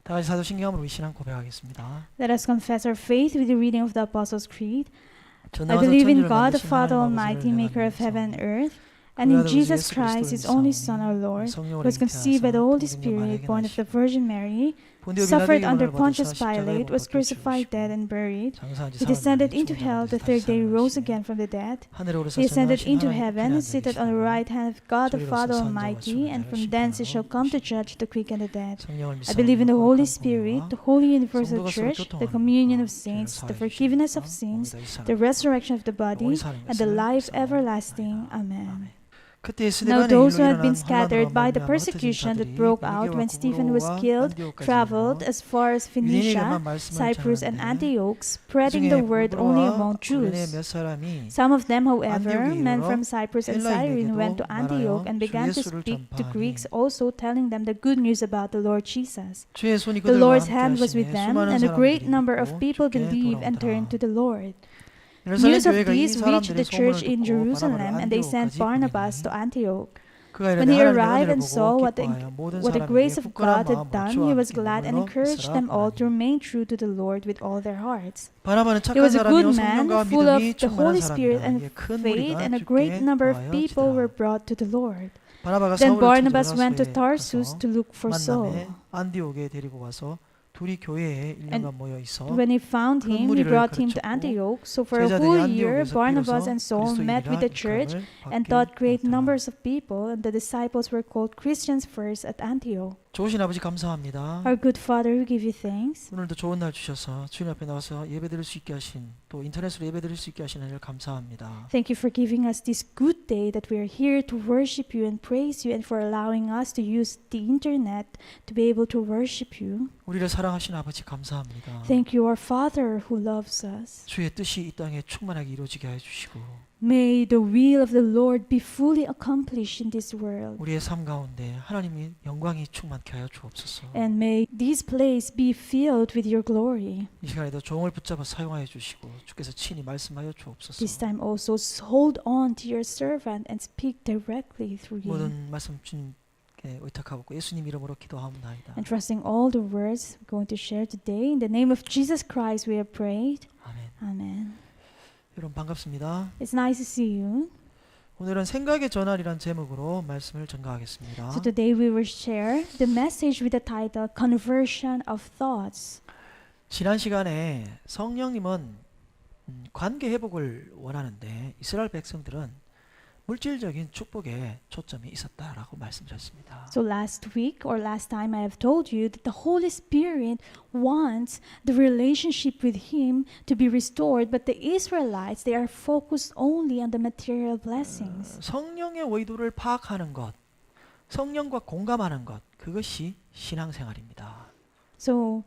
다 같이 사도신경으로 이 신앙 고백하겠습니다. Let us confess our faith with the reading of the Apostles' Creed. I 전능하사 believe in 천지를 God, the 만드신 Father 하나님 Almighty, 아버지를 maker of heaven and earth, and 그 in 아들 Jesus 예수 Christ, 그리스도를 His only 믿사오니 Son, our Lord, 성령으로 who was conceived by the Holy 잉태하사 Spirit, 동정녀 born of the 마리아에게 Virgin Mary, 본디오 suffered 빌라도에게 under 고난을 Pontius 받으사 십자가에 Pilate, 못 was 박혀 crucified, 죽으시고 dead, and buried. 장사한 지 He 사흘 descended 만에 into 죽은 hell. 자들 The 다시 third day rose 살아나시니 again from the dead. 하늘에 오르사 He ascended 전능하신 into 하나님 heaven and seated on the right hand of God, the 저리로서 Father 선자와 Almighty, and 죽은 from 자를 thence He shall come to 심판하러 judge the quick and the dead. 성령을 I believe in the Holy Spirit, the holy universal 성도가 서로 church, the 교통하는 communion of 것과 saints, 죄를 the 사하여 forgiveness of 주시는 sins, 것과 오늘 the 이 resurrection of the body, 영원히 사는 and the 것을 life 믿사옵나이다. everlasting. Amen. 그때 Now 스데반의 those who 일로 had been 일어난 scattered 혼란으로 by the 말미암아 흩어진 persecution that 자들이 broke out when 베니게와 Stephen was 구브로와 killed 안디오까지 traveled 이르러 as far as Phoenicia, 유대인에게만 말씀을 Cyprus, and 전하는데 Antioch, spreading 그중에 the word only 구브로와 among 구레네 Jews. 몇 사람이 Some of them, however, 안디옥에 men 이르러 from Cyprus and Cyrene, went to 헬라인에게도 Antioch 말하여 and 주 began to 예수를 speak to 전파하니 Greeks also, telling them the good news about the Lord Jesus. 주의 손이 The 그들과 Lord's 함께 hand was with 하시매 them, 수많은 and a great 사람들이 number of 믿고 people 주께 believed and turned to 돌아오더라. the Lord. 예루살렘 News of 교회가 이 these reached the 사람들의 church 소문을 in 듣고 Jerusalem, 바나바를 and they sent 안디옥까지 Barnabas 보내니 to Antioch. 그가 When 이르되 he 하나님의 arrived 은혜를 and saw 보고 what 기뻐하여 모든 the 사람에게 grace of 굳건한 God had 마음으로 done, 주와 he was 함께 glad and 머물러 encouraged 있으라 them all to 하나니. remain true to the Lord with all their hearts. 바나바는 He 착한 was a good 사람이요 man, 성령과 full of 믿음이 the 충만한 Holy Spirit 사람이라. and 이에 큰 faith, 무리가 and a great 주께 number of people were 더하여지더라. brought to the Lord. 바나바가 Then 사울을 Barnabas 찾으러 went to 라소에 Tarsus 가서 to look for Saul. 만남에 안디옥에 데리고 와서 둘이 교회에 1년간 모여 있어 When he found 큰 him, he 무리를 brought him to 가르쳤고 Antioch. So for a 제자들이 whole year, 안디옥에서 Barnabas 비로소 and Saul met with 그리스도인이라 the church 일컬음을 and 받게 taught great 되었더라. numbers of people, and the disciples were called Christians first at Antioch. 좋으신 아버지 감사합니다. Our good Father, we give you thanks. 오늘도 좋은 날 주셔서 주님 앞에 나와서 예배드릴 수 있게 하신, 또 인터넷으로 예배드릴 수 있게 하시는 일 감사합니다. Thank you for giving us this good day that we are here to worship you and praise you, and for allowing us to use the internet to be able to worship you. 우리를 사랑하신 아버지 감사합니다. Thank you, our Father who loves us. 주의 뜻이 이 땅에 충만하게 이루어지게 해 주시고 May the will of the Lord be fully accomplished in this world. 우리의 삶 가운데 하나님의 영광이 충만케 하여 주옵소서. And may this place be filled with your glory. 이 시간에도 종을 붙잡아 사용하여 주시고 주께서 친히 말씀하여 주옵소서. This time also hold on to your servant and speak directly through him. 모든 말씀 주님께 의탁하고 예수님 이름으로 기도하옵나이다. And trusting all the words we're going to share today, in the name of Jesus Christ we have prayed. 아멘. Amen. 여러분 반갑습니다. It's nice to see you. 오늘은 생각의 전환이란 제목으로 말씀을 전가하겠습니다. So today we will share the message with the title Conversion of Thoughts. 지난 시간에 성령님은 관계 회복을 원하는데 이스라엘 백성들은 물질적인 축복에 초점이 있었다라고 말씀드렸습니다. So last week or last time I have told you that the Holy Spirit wants the relationship with Him to be restored, but the Israelites, they are focused only on the material blessings. 성령의 의도를 파악하는 것, 성령과 공감하는 것, 그것이 신앙생활입니다. So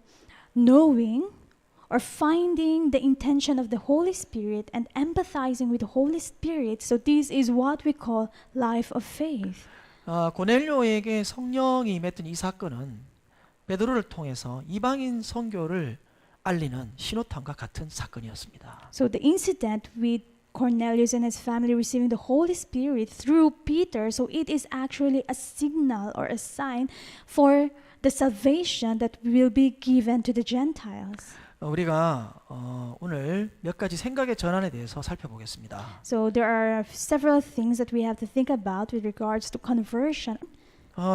knowing or finding the intention of the Holy Spirit and empathizing with the Holy Spirit, so this is what we call life of faith. 고넬료에게 성령이 임했던 이 사건은 베드로를 통해서 이방인 선교를 알리는 신호탄과 같은 사건이었습니다. So the incident with Cornelius and his family receiving the Holy Spirit through Peter, so it is actually a signal or a sign for the salvation that will be given to the Gentiles. 우리가 오늘 몇 가지 생각의 전환에 대해서 살펴보겠습니다. So there are several things that we have to think about with regards to conversion.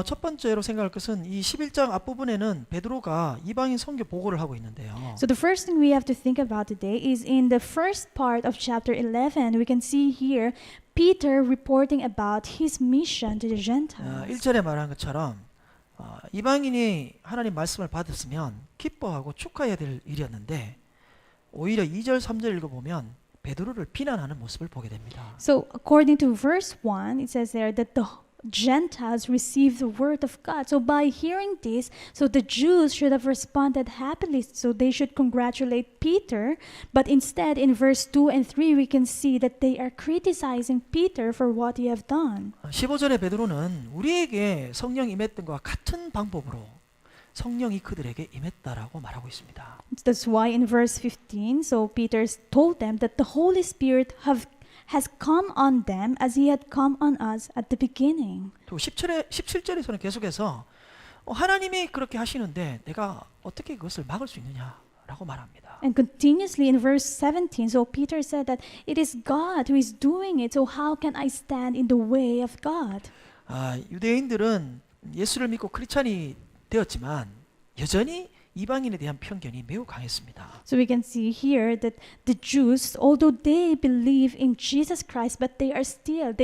첫 번째로 생각할 것은 이 11장 앞부분에는 베드로가 이방인 선교 보고를 하고 있는데요. So the first thing we have to think about today is in the first part of chapter 11, we can see here Peter reporting about his mission to the Gentiles. 1절에 말한 것처럼 이방인이 하나님 말씀을 받았으면 기뻐하고 축하해야 될 일이었는데 오히려 2절 3절 읽어보면 베드로를 비난하는 모습을 보게 됩니다. So according to verse 1, it says there that the Gentiles received the word of God. So by hearing this, so the Jews should have responded happily. So they should congratulate Peter. But instead, in verse 2 and 3, we can see that they are criticizing Peter for what he have done. 15절에 베드로는 우리에게 성령 임했던 것과 같은 방법으로 성령이 그들에게 임했다라고 말하고 있습니다. That's why in verse 15, so Peter told them that the Holy Spirit has come on them as he had come on us at the beginning. 또 17절에서는 계속해서 하나님이 그렇게 하시는데 내가 어떻게 그것을 막을 수 있느냐라고 말합니다. And continuously in verse 17, so Peter said that it is God who is doing it, so how can I stand in the way of God? 유대인들은 예수를 믿고 크리스찬이 되었지만 여전히 이방인에 대한 편견이 매우 강했습니다. So we can see here that the Jews, although they believe in Jesus Christ, but they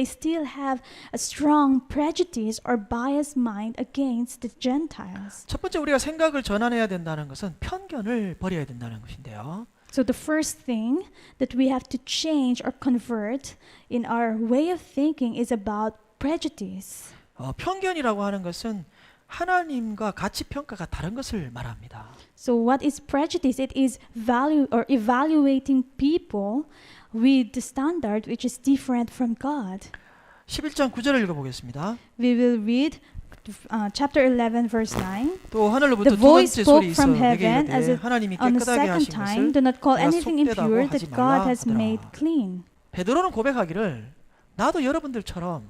still have a strong prejudice or biased mind against the Gentiles. 첫 번째 우리가 생각을 전환해야 된다는 것은 편견을 버려야 된다는 것인데요. So the first thing that we have to change or convert in our way of thinking is about prejudice. 편견이라고 하는 것은 하나님과 가치 평가가 다른 것을 말합니다. So what is prejudice? It is value or evaluating people with the standard which is different from God. 11장 9절을 읽어보겠습니다. We will read chapter 11 verse 9. 또 하늘로부터 The 두 voice 번째 spoke 소리 있어 from 내게 heaven as 이르되 if 하나님이 on the 깨끗하게 second 하신 time, 것을 do not call 내가 anything 속되다고 impure 하지 that God 말라 has made 하더라. clean. 베드로는 고백하기를 나도 여러분들처럼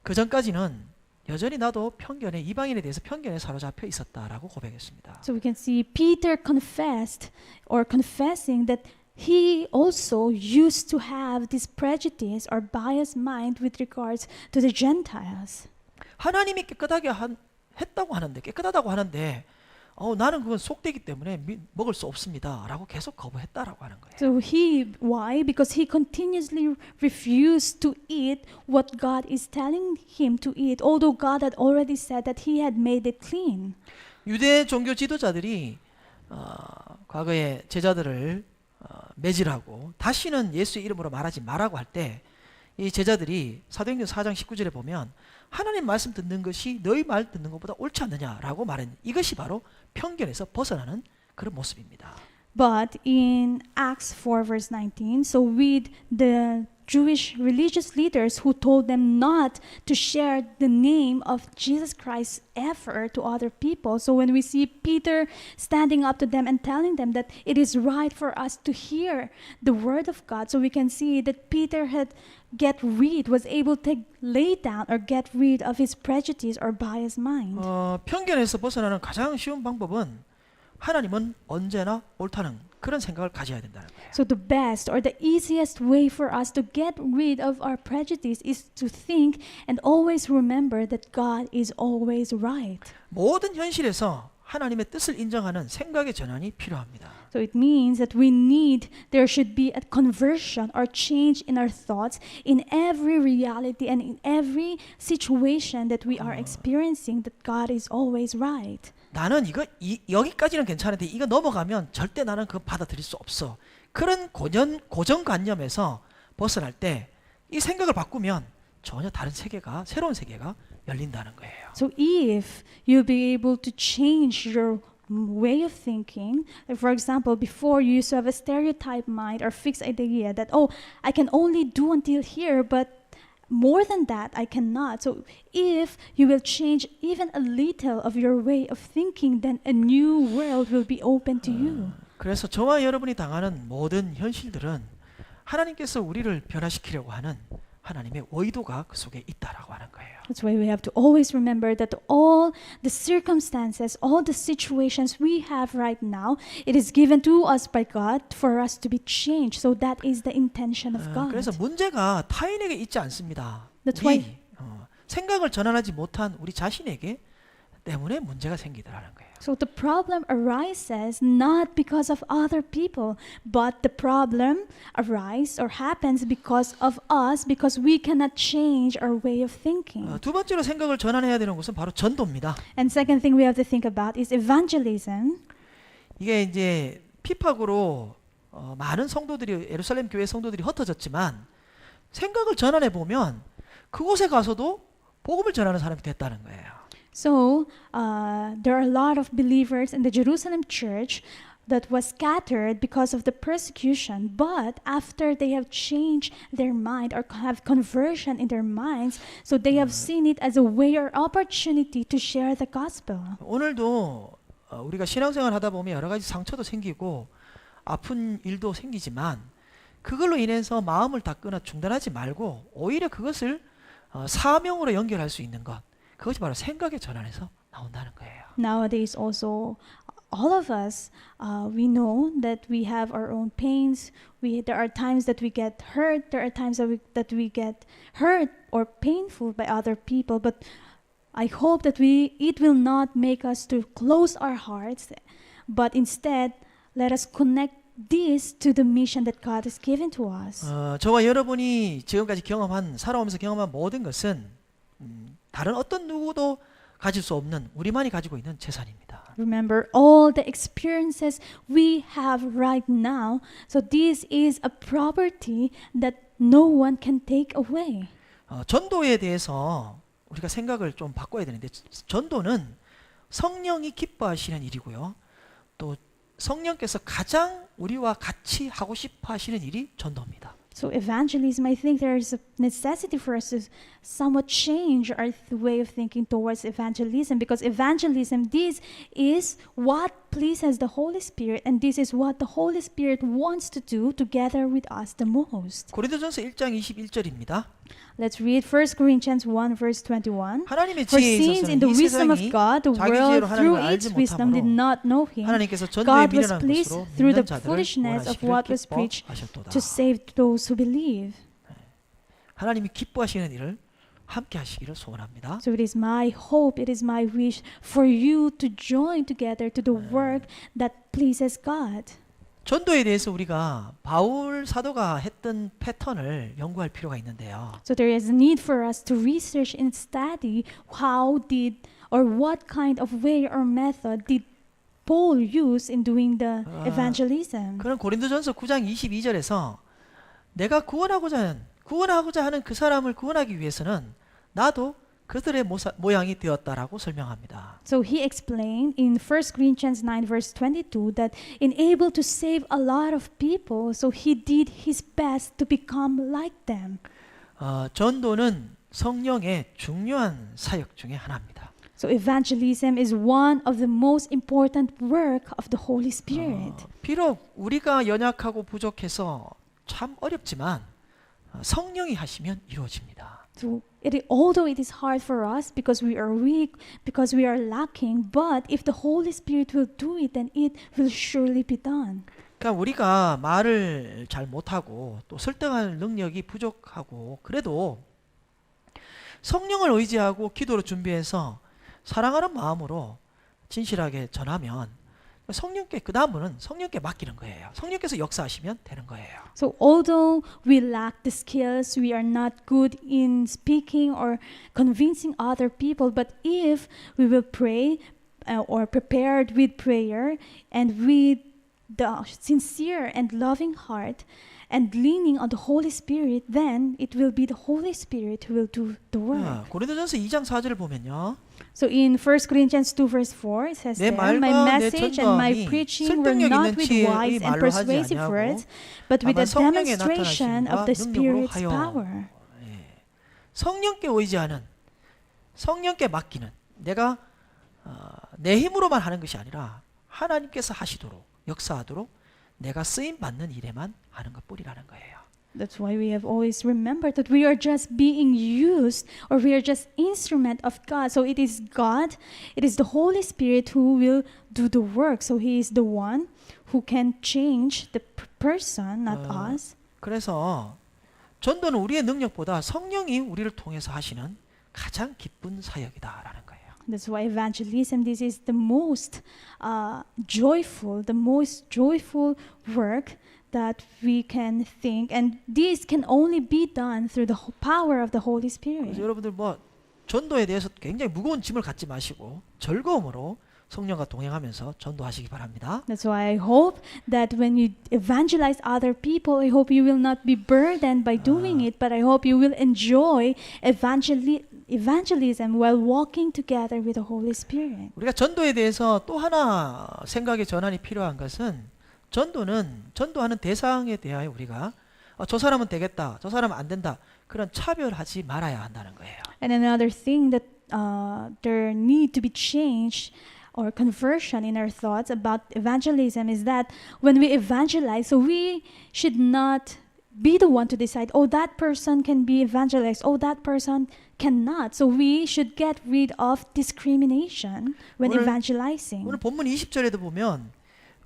그 전까지는 여전히 나도 편견에 이방인에 대해서 편견에 사로잡혀 있었다라고 고백했습니다. So we can see Peter confessed or confessing that he also used to have this prejudice or biased mind with regards to the Gentiles. 하나님이 깨끗하게 했다고 하는데 깨끗하다고 하는데 나는 그건 속되기 때문에 먹을 수 없습니다라고 계속 거부했다라고 하는 거예요. So why? Because he continuously refused to eat what God is telling him to eat, although God had already said that he had made it clean. 유대 종교 지도자들이 과거에 제자들을 매질하고 다시는 예수의 이름으로 말하지 말라고 할 때 이 제자들이 사도행전 4장 19절에 보면 하나님 말씀 듣는 것이 너희 말 듣는 것보다 옳지 않느냐라고 말했는데 이것이 바로 편견에서 벗어나는 그런 모습입니다. But in Acts 4 verse 19, so with the Jewish religious leaders who told them not to share the name of Jesus Christ ever to other people. So when we see Peter standing up to them and telling them that it is right for us to hear the word of God, so we can see that Peter was able to lay down or get rid of his prejudice or biased mind. 편견에서 벗어나는 가장 쉬운 방법은 하나님은 언제나 옳다는 그런 생각을 가져야 된다는 거예요. So the best or the easiest way for us to get rid of our prejudice is to think and always remember that God is always right. 모든 현실에서 하나님의 뜻을 인정하는 생각의 전환이 필요합니다. So it means that there should be a conversion or change in our thoughts in every reality and in every situation that we are experiencing, that God is always right. 나는 여기까지는 괜찮은데 이거 넘어가면 절대 나는 그거 받아들일 수 없어. 그런 고정관념에서 벗어날 때 이 생각을 바꾸면 전혀 다른 세계가 새로운 세계가 열린다는 거예요. So if you'll be able to change your way of thinking, like for example, before you used to have a stereotype mind or fixed idea that, I can only do until here, but more than that, I cannot. So if you will change even a little of your way of thinking, then a new world will be open to you. 그래서 저와 여러분이 당하는 모든 현실들은 하나님께서 우리를 변화시키려고 하는 하나님의 의도가 그 속에 있다라고 하는 거예요. That's why we have to always remember that all the circumstances, all the situations we have right now, it is given to us by God for us to be changed. So that is the intention of God. 그래서 문제가 타인에게 있지 않습니다. That's 우리 why- 생각을 전환하지 못한 우리 자신에게 때문에 문제가 생기더라는 거예요. So the problem arises not because of other people, but the problem arises or happens because of us, because we cannot change our way of thinking. 두 번째로 생각을 전환해야 되는 것은 바로 전도입니다. And second thing we have to think about is evangelism. 이게 이제 핍박으로 많은 성도들이 예루살렘 교회 성도들이 흩어졌지만 생각을 전환해 보면 그곳에 가서도 복음을 전하는 사람이 됐다는 거예요. So there are a lot of believers in the Jerusalem church that was scattered because of the persecution, but after they have changed their mind or have conversion in their minds, so they have seen it as a way or opportunity to share the gospel. 오늘도 우리가 신앙생활 하다 보면 여러 가지 상처도 생기고 아픈 일도 생기지만 그걸로 인해서 마음을 닫거나 중단하지 말고 오히려 그것을 사명으로 연결할 수 있는 것, 그것이 바로 생각의 전환에서 나온다는 거예요. Nowadays, also, all of us, we know that we have our own pains. There are times that we get hurt. There are times that we get hurt or painful by other people. But I hope that it will not make us to close our hearts, but instead, let us connect this to the mission that God has given to us. 저와 여러분이 지금까지 살아오면서 경험한 모든 것은 다른 어떤 누구도 가질 수 없는 우리만이 가지고 있는 재산입니다. Remember all the experiences we have right now. So this is a property that no one can take away. 전도에 대해서 우리가 생각을 좀 바꿔야 되는데 전도는 성령이 기뻐하시는 일이고요. 또 성령께서 가장 우리와 같이 하고 싶어 하시는 일이 전도입니다. So evangelism, I think there is a necessity for us to somewhat change our way of thinking towards evangelism, because evangelism, this is what pleases the Holy Spirit, and this is what the Holy Spirit wants to do together with us the most. 고린도전서 1장 21절입니다. Let's read 1 Corinthians 1 verse 21. 하나님의 For 지혜에 since in 있어서는 the 이 wisdom of 세상이 God, the 자기 world 지혜로 through 하나님을 its 알지 wisdom did 못하므로 not know Him, 하나님께서 전도에 God was 미련한 pleased 것으로 through the 믿는 자들을 foolishness of 구원하시기를 what was preached 기뻐하셨도다. to save those who believe. 하나님이 기뻐하시는 일을 함께 하시기를 소원합니다. So it is my hope, it is my wish for you to join together to the work that pleases God. 전도에 대해서 우리가 바울 사도가 했던 패턴을 연구할 필요가 있는데요. So there is a need for us to research and study how did or what kind of way or method did Paul use in doing the evangelism. 그런 고린도전서 9장 22절에서 내가 구원하고자 하는 그 사람을 구원하기 위해서는 나도 그들의 모양이 되었다라고 설명합니다. So he explained in 1 Corinthians 9 verse 22 that in able to save a lot of people, so he did his best to become like them. 전도는 성령의 중요한 사역 중에 하나입니다. So evangelism is one of the most important work of the Holy Spirit. 비록 우리가 연약하고 부족해서 참 어렵지만 성령이 하시면 이루어집니다. So although it is hard for us because we are weak, because we are lacking, but if the Holy Spirit will do it, then it will surely be done. 그러니까 우리가 말을 잘 못하고 또 설득할 능력이 부족하고 그래도 성령을 의지하고 기도로 준비해서 사랑하는 마음으로 진실하게 전하면 성령께 그 다음은 성령께 맡기는 거예요. 성령께서 역사하시면 되는 거예요. So although we lack the skills, we are not good in speaking or convincing other people, but if we will pray or prepared with prayer and with the sincere and loving heart and leaning on the Holy Spirit, then it will be the Holy Spirit who will do the work. 고린도전서 2장 4절을 보면요. So in 1 Corinthians 2 verse 4 it says 내 there, my 말과 내 message and my 전도함이 preaching were 설득력 not 있는 with 지혜의 wise and 말로 하지 persuasive 아니하고 words, but with the 다만 성령의 demonstration of the 나타나심과 능력으로 Spirit's 하여. power. 성령께 의지하는, 성령께 맡기는, 내가 내 힘으로만 하는 것이 아니라 하나님께서 하시도록 역사하도록 내가 쓰임 받는 일에만 하는 것뿐이라는 거예요. That's why we have always remembered that we are just being used, or we are just instrument of God. So it is God, it is the Holy Spirit who will do the work. So He is the one who can change the person, not us. 그래서 전도는 우리의 능력보다 성령이 우리를 통해서 하시는 가장 기쁜 사역이다라는 거예요. That's why evangelism, this is the most joyful work that we can think, and this can only be done through the power of the Holy 그래서 Spirit. 여러분들 전도에 대해서 굉장히 무거운 짐을 갖지 마시고 즐거움으로 성령과 동행하면서 전도하시기 바랍니다. That's why I hope that when you evangelize other people, I hope you will not be burdened by doing it, but I hope you will enjoy evangelism while walking together with the Holy Spirit. 우리가 전도에 대해서 또 하나 생각의 전환이 필요한 것은 전도하는 대상에 대하여 우리가 저 사람은 되겠다, 저 사람은 안 된다 그런 차별하지 말아야 한다는 거예요. And another thing that there need to be changed or conversion in our thoughts about evangelism is that when we evangelize, so we should not be the one to decide, oh, that person can be evangelized, oh, that person cannot. So we should get rid of discrimination when 오늘 evangelizing. 본문 20절에도 보면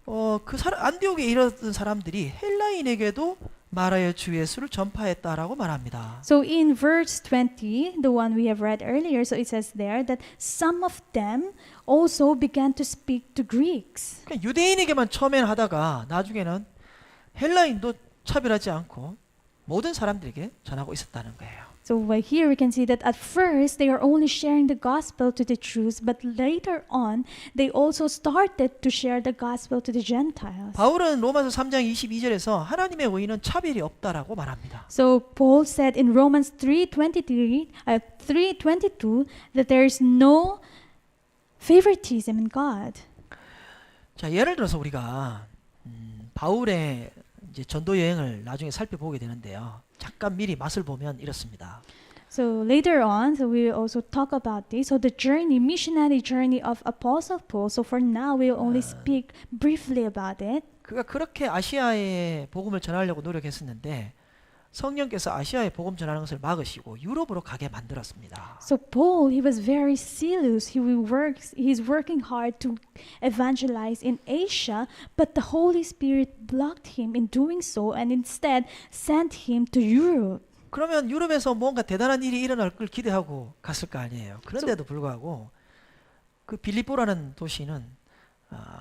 안디옥에 이르던 사람들이 헬라인에게도 말하여 주 예수를 전파했다라고 말합니다. So in verse 20, the one we have read earlier, so it says there that some of them also began to speak to Greeks. 그러니까 유대인에게만 처음엔 하다가 나중에는 헬라인도 차별하지 않고 모든 사람들에게 전하고 있었다는 거예요. So here we can see that at first they are only sharing the gospel to the Jews, but later on they also started to share the gospel to the Gentiles. 바울은 로마서 3장 22절에서 하나님의 의인은 차별이 없다라고 말합니다. So Paul said in Romans 3:22 that there is no favoritism in God. 자, 예를 들어서 우리가 바울의 이제 전도 여행을 나중에 살펴보게 되는데요. 잠깐 미리 맛을 보면 이렇습니다. So later on, so we will also talk about this. So the missionary journey of Apostle Paul. So for now, we will only speak briefly about it. 그가 그렇게 아시아에 복음을 전하려고 노력했었는데 성령께서 아시아에 복음 전하는 것을 막으시고 유럽으로 가게 만들었습니다. So Paul, he was very zealous. He's working hard to evangelize in Asia, but the Holy Spirit blocked him in doing so and instead sent him to Europe. 그러면 유럽에서 뭔가 대단한 일이 일어날 걸 기대하고 갔을 거 아니에요. 그런데도 불구하고 그 빌립보라는 도시는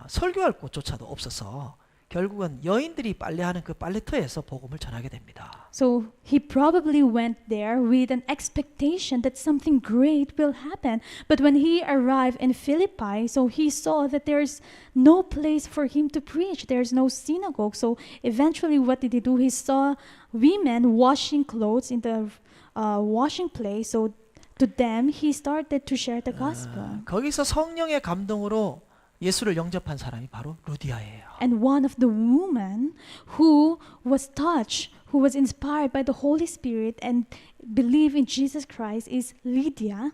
설교할 곳조차도 없어서 결국은 여인들이 빨래하는 그 빨래터에서 복음을 전하게 됩니다. So he probably went there with an expectation that something great will happen. But when he arrived in Philippi, so he saw that there's no place for him to preach. There's no synagogue. So eventually what did he do? He saw women washing clothes in the washing place. So to them, he started to share the gospel. 거기서 성령의 감동으로 예수를 영접한 사람이 바로 루디아예요. And one of the women who was touched, who was inspired by the Holy Spirit and believed in Jesus Christ is Lydia.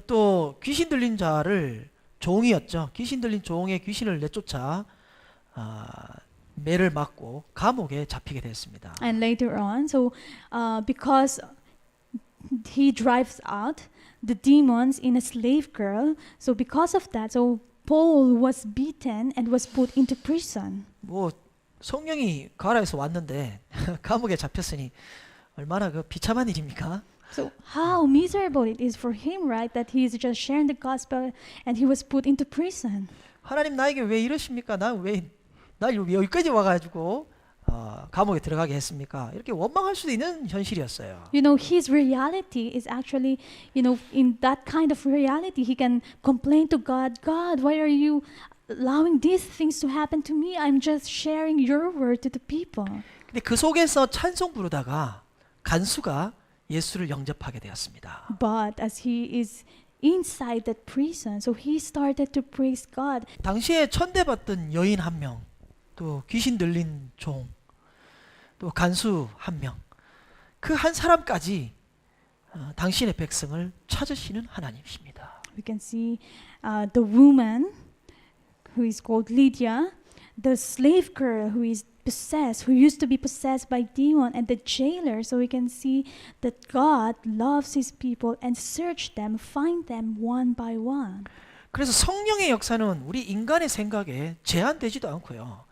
또 귀신 들린 자를 종이었죠. 귀신 들린 종의 귀신을 내쫓아 매를 맞고 감옥에 잡히게 됐습니다. And later on, so because he drives out the demons in a slave girl, so because of that, so Paul was beaten and was put into prison. 뭐 성령이 가라에서 왔는데 감옥에 잡혔으니 얼마나 그 비참한 일입니까? So how miserable it is for him, right? That he is just sharing the gospel and he was put into prison. 하나님 나에게 왜 이러십니까? 날 여기까지 와가지고 감옥에 들어가게 했습니까? 이렇게 원망할 수도 있는 현실이었어요. You know, his reality is actually, in that kind of reality, he can complain to God, God, why are you allowing these things to happen to me? I'm just sharing your word to the people. 근데 그 속에서 찬송 부르다가 간수가 예수를 영접하게 되었습니다. But as he is inside that prison, so he started to praise God. 당시에 천대받던 여인 한 명, 또 귀신 들린 종, 또 간수 한 명, 그 한 사람까지 당신의 백성을 찾으시는 하나님이십니다. We can see the woman who is called Lydia, the slave girl who is possessed, who used to be possessed by demon, and the jailer. So we can see that God loves His people and search them, find them one by one. 그래서 성령의 역사는 우리 인간의 생각에 제한되지도 않고요.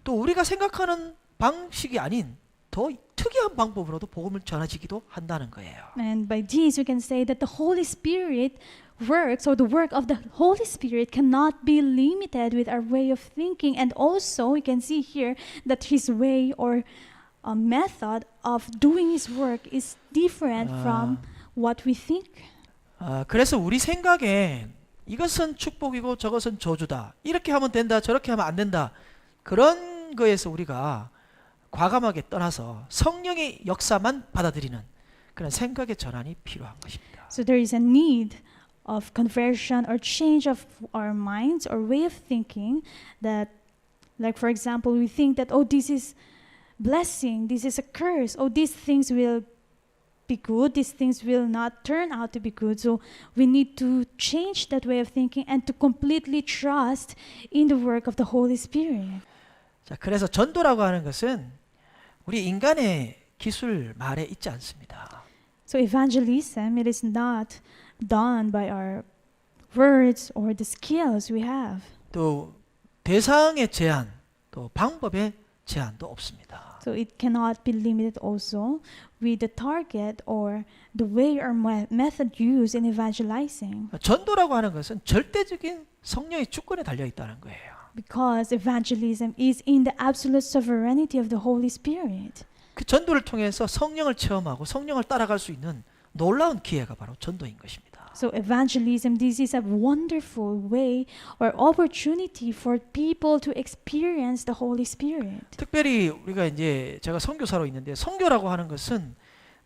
또 우리가 생각하는 방식이 아닌 더 특이한 방법으로도 복음을 전해지기도 한다는 거예요. And by this we can say that the Holy Spirit works, or the work of the Holy Spirit cannot be limited with our way of thinking. And also we can see here that His way or method of doing His work is different from what we think. 그래서 우리 생각에 이것은 축복이고 저것은 저주다. 이렇게 하면 된다. 저렇게 하면 안 된다. 그런 거에서 우리가 과감하게 떠나서 성령의 역사만 받아들이는 그런 생각의 전환이 필요한 것입니다. So there is a need of conversion or change of our minds or way of thinking that, like for example, we think that, oh, this is blessing, this is a curse, oh, these things will be good, these things will not turn out to be good. So we need to change that way of thinking and to completely trust in the work of the Holy Spirit. 자, 그래서 전도라고 하는 것은 우리 인간의 기술 말에 있지 않습니다. So evangelism, it is not done by our words or the skills we have. 또 대상의 제한, 또 방법의 제한도 없습니다. So it cannot be limited also with the target or the way or method used in evangelizing. 전도라고 하는 것은 절대적인 성령의 주권에 달려 있다는 거예요. Because evangelism is in the absolute sovereignty of the Holy Spirit. 그 전도를 통해서 성령을 체험하고 성령을 따라갈 수 있는 놀라운 기회가 바로 전도인 것입니다. So evangelism, this is a wonderful way or opportunity for people to experience the Holy Spirit. 특별히 우리가 이제 제가 선교사로 있는데 선교라고 하는 것은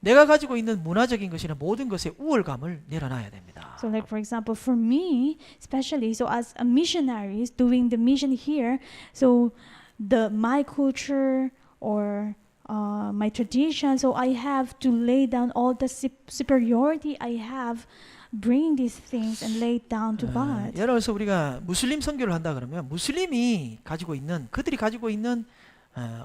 내가 가지고 있는 문화적인 것이나 모든 것의 우월감을 내려놔야 됩니다. So like for example, for me, especially, so as a missionary doing the mission here, so my culture or my tradition, so I have to lay down all the superiority I have, bring these things and lay it down to God. 예를 들어서 우리가 무슬림 선교를 한다 그러면 무슬림이 가지고 있는 그들이 가지고 있는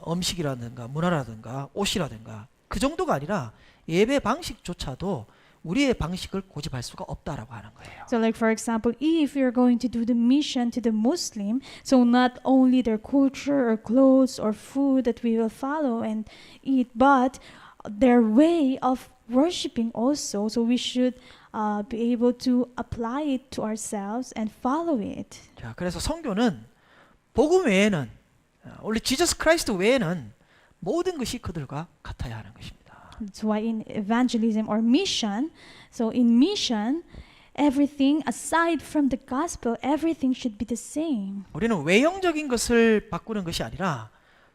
음식이라든가 문화라든가 옷이라든가 그 정도가 아니라 예배 방식조차도 우리의 방식을 고집할 수가 없다라고 하는 거예요. So like for example, if you're going to do the mission to the Muslim, so not only their culture or clothes or food that we will follow and eat, but their way of worshiping also. So we should be able to apply it to ourselves and follow it. 자, 그래서 선교는 복음 외에는 원래 지저스 크라이스트 외에는 모든 것이 그들과 같아야 하는 것입니다. That's why in evangelism or mission, so in mission, everything aside from the gospel, everything should be the same. 우리는 외형적인 것을 바꾸는 것이 아니라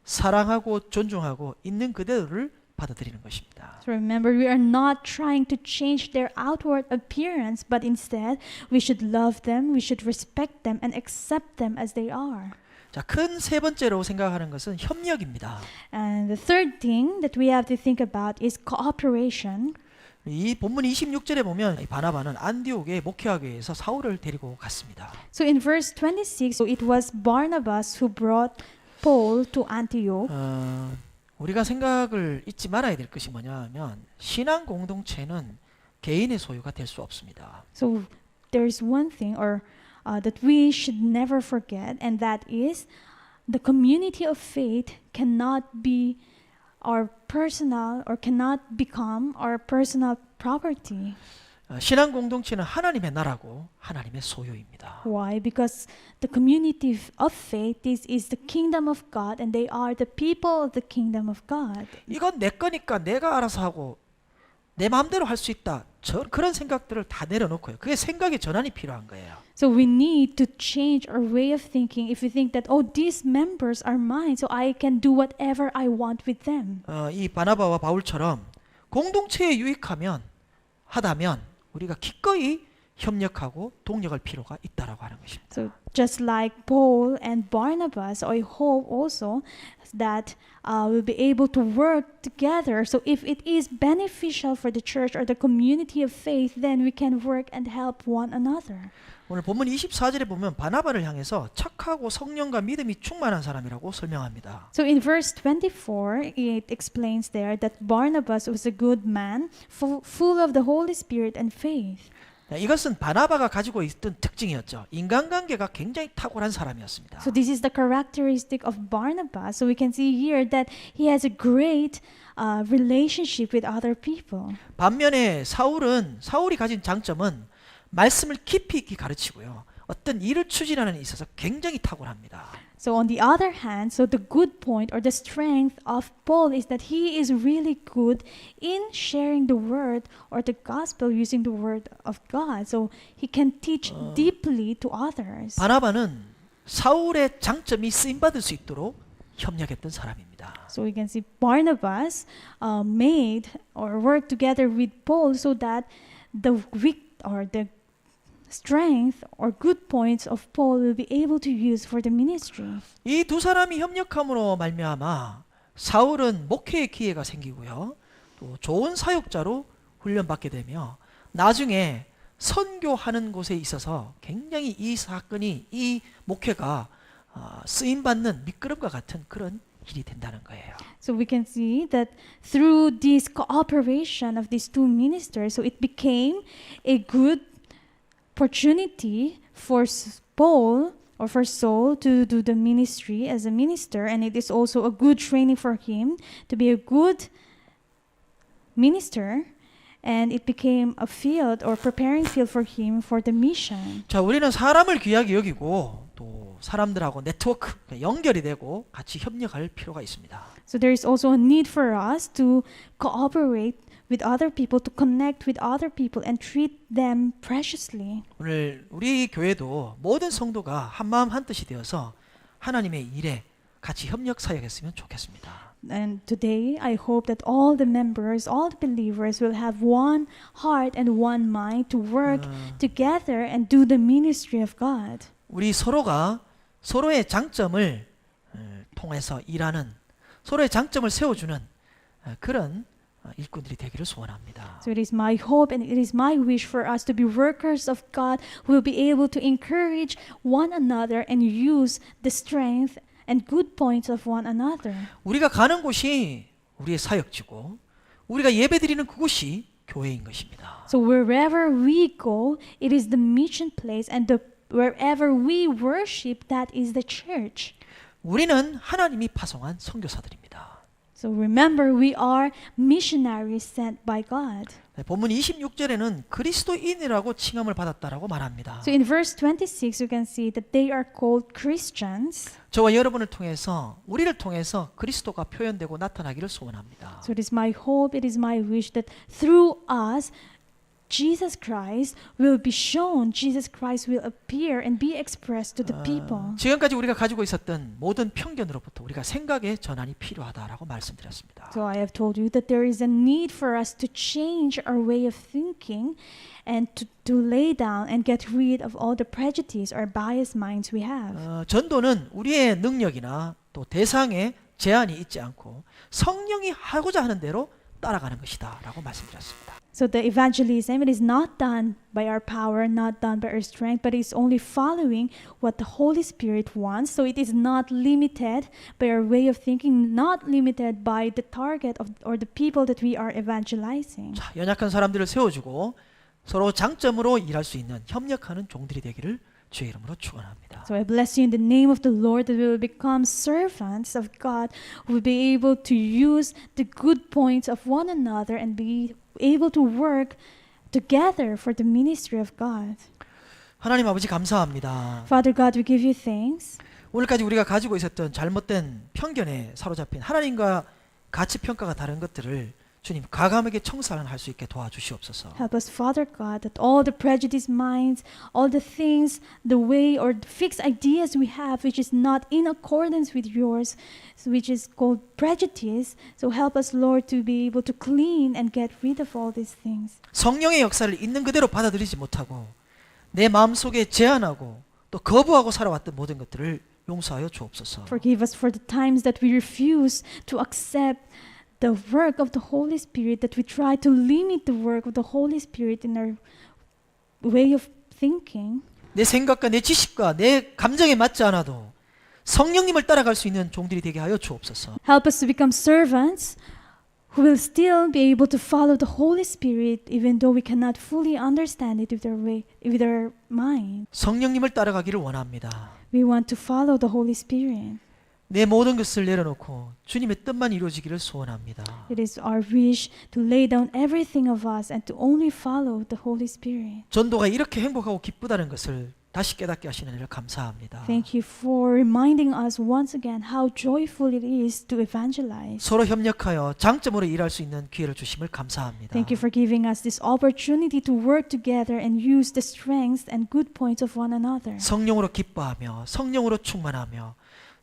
사랑하고 존중하고 있는 그대로를 받아들이는 것입니다. So remember, we are not trying to change their outward appearance, but instead we should love them, we should respect them, and accept them as they are. 자, 큰 세 번째로 생각하는 것은 협력입니다. And the third thing that we have to think about is cooperation. 이 본문 26절에 보면 이 바나바는 안디옥에 목회하기 위해서 사울을 데리고 갔습니다. So in verse 26, so it was Barnabas who brought Paul to Antioch. 우리가 생각을 잊지 말아야 될 것이 뭐냐면 신앙 공동체는 개인의 소유가 될 수 없습니다. So there's one thing that we should never forget, and that is the community of faith cannot be our personal or cannot become our personal property. 신앙 공동체는 하나님의 나라고 하나님의 소유입니다. Why? Because the community of faith, this is the kingdom of God, and they are the people of the kingdom of God. 이건 내 거니까 내가 알아서 하고 내 마음대로 할 수 있다. 그런 생각들을 다 내려놓고요. 그게 생각의 전환이 필요한 거예요. So we need to change our way of thinking. If we think that, oh, these members are mine, so I can do whatever I want with them. 이 바나바와 바울처럼 공동체에 하다면 우리가 기꺼이 협력하고 동력할 필요가 있다라고 하는 것입니다. So just like Paul and Barnabas, I hope also that we'll be able to work together. So if it is beneficial for the church or the community of faith, then we can work and help one another. 오늘 본문 24절에 보면 바나바를 향해서 착하고 성령과 믿음이 충만한 사람이라고 설명합니다. So in verse 24, it explains there that Barnabas was a good man, full of the Holy Spirit and faith. 이것은 바나바가 가지고 있던 특징이었죠. 인간관계가 굉장히 탁월한 사람이었습니다. So this is the characteristic of Barnabas. So we can see here that he has a great relationship with other people. 반면에 사울이 가진 장점은 말씀을 깊이 있게 가르치고요. 어떤 일을 추진하는 데 있어서 굉장히 탁월합니다. So on the other hand, so the good point or the strength of Paul is that he is really good in sharing the word or the gospel using the word of God. So he can teach deeply to others. 바나바는 사울의 장점이 쓰임 받을 수 있도록 협력했던 사람입니다. So we can see Barnabas made or worked together with Paul so that the weak or the strength or good points of Paul will be able to use for the ministry. 이 두 사람이 협력함으로 말미암아 사울은 목회의 기회가 생기고요. 또 좋은 사역자로 훈련받게 되며 나중에 선교하는 곳에 있어서 굉장히 이 사건이 이 목회가 쓰임받는 미끄럼과 같은 그런 일이 된다는 거예요. So we can see that through this cooperation of these two ministers, so it became a good opportunity for Paul or for Saul to do the ministry as a minister, and it is also a good training for him to be a good minister, and it became a field or preparing field for him for the mission. 자, 우리는 사람을 귀하게 여기고 또 사람들하고 네트워크, 연결이 되고 같이 협력할 필요가 있습니다. So there is also a need for us to cooperate with other people, to connect with other people and treat them preciously. 오늘 우리 교회도 모든 성도가 한 마음 한 뜻이 되어서 하나님의 일에 같이 협력 사역했으면 좋겠습니다. And today, I hope that all the members, all the believers will have one heart and one mind to work together and do the ministry of God. 우리 서로가 서로의 장점을 통해서 일하는, 서로의 장점을 세워주는 그런 일꾼들이 되기를 소원합니다. So it is my hope and it is my wish for us to be workers of God who will be able to encourage one another and use the strength and good points of one another. 우리가 가는 곳이 우리의 사역지고 우리가 예배드리는 그곳이 교회인 것입니다. So wherever we go, it is the mission place, and wherever we worship, that is the church. 우리는 하나님이 파송한 선교사들입니다. So remember, we are missionaries sent by God. 네, 본문 26절에는 그리스도인이라고 칭함을 받았다라고 말합니다. So in verse 26, you can see that they are called Christians. 저와 여러분을 통해서 우리를 통해서 그리스도가 표현되고 나타나기를 소원합니다. So it is my hope, it is my wish that through us, Jesus Christ will be shown, Jesus Christ will appear and be expressed to the people. 지금까지 우리가 가지고 있었던 모든 편견으로부터 우리가 생각의 전환이 필요하다라고 말씀드렸습니다. So I have told you that there is a need for us to change our way of thinking and to lay down and get rid of all the prejudice or biased minds we have. 전도는 우리의 능력이나 또 대상에 제한이 있지 않고 성령이 하고자 하는 대로 따라가는 것이다라고 말씀드렸습니다. So the evangelism, it is not done by our power, not done by our strength, but it's only following what the Holy Spirit wants. So it is not limited by our way of thinking, not limited by the target of or the people that we are evangelizing. 자, 연약한 사람들을 세워주고 서로 장점으로 일할 수 있는 협력하는 종들이 되기를 주의 이름으로 축원합니다. So I bless you in the name of the Lord that we will become servants of God, who will be able to use the good points of one another and be able to work together for the ministry of God. 하나님 아버지 감사합니다. Father God, we give you thanks. 오늘까지 우리가 가지고 있었던 잘못된 편견에 사로잡힌 하나님과 가치 평가가 다른 것들을 주님 과감하게 청산할 수 있게 도와주시옵소서. Help us, Father God, that all the prejudiced minds, all the things, the way or the fixed ideas we have, which is not in accordance with yours, which is called prejudice. So help us, Lord, to be able to clean and get rid of all these things. 성령의 역사를 있는 그대로 받아들이지 못하고 내 마음속에 제한하고 또 거부하고 살아왔던 모든 것들을 용서하여 주옵소서. Forgive us for the times that we refuse to accept the work of the Holy Spirit, that we try to limit the work of the Holy Spirit in our way of thinking. 내 생각과 내 지식과 내 감정에 맞지 않아도 성령님을 따라갈 수 있는 종들이 되게 하여 주옵소서. Help us to become servants who will still be able to follow the Holy Spirit even though we cannot fully understand it with our way, with our mind. 성령님을 따라가기를 원합니다. We want to follow the Holy Spirit. 내 모든 것을 내려놓고 주님의 뜻만 이루어지기를 소원합니다. It is our wish to lay down everything of us and to only follow the Holy Spirit. 전도가 이렇게 행복하고 기쁘다는 것을 다시 깨닫게 하시는 일을 감사합니다. Thank you for reminding us once again how joyful it is to evangelize. 서로 협력하여 장점으로 일할 수 있는 기회를 주심을 감사합니다. Thank you for giving us this opportunity to work together and use the strengths and good points of one another. 성령으로 기뻐하며 성령으로 충만하며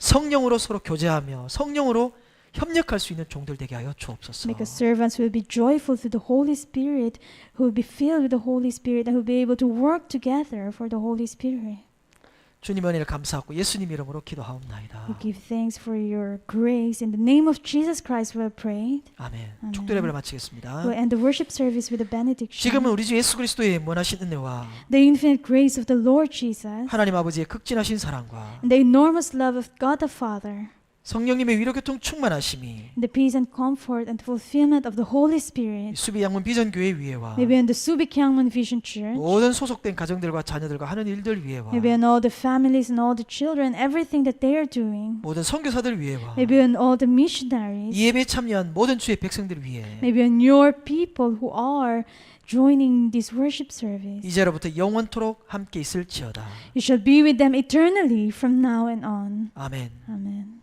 성령으로 서로 교제하며 성령으로 협력할 수 있는 종들 되게 하여 주옵소서. Make us servants who will be joyful through the Holy Spirit, who will be filled with the Holy Spirit, and who will be able to work together for the Holy Spirit. 주님 은혜를 감사하고 예수님 이름으로 기도하옵나이다. We give thanks for your grace. In the name of Jesus Christ we have prayed. 아멘. 축도 예배를 마치겠습니다. We'll end the worship service with a benediction. 지금은 우리 주 예수 그리스도의 무한하신 은혜와 The infinite grace of the Lord Jesus 하나님 아버지의 극진하신 사랑과 and the enormous love of God the Father 성령님의 위로교통 충만하심이 the peace and comfort and fulfillment of the Holy Spirit 수비 양문 비전 교회 위에와 maybe on the Subic Yangmun Vision Church, 모든 소속된 가정들과 자녀들과 하는 일들 위에와 maybe on all the families and all the children, everything that they are doing, 모든 선교사들 위에와 maybe on all the missionaries, 이 예배에 참여한 모든 주의 백성들 위에 maybe on your people who are joining this worship service. 이제로부터 영원토록 함께 있을지어다. You shall be with them eternally from now and on. 아멘. Amen.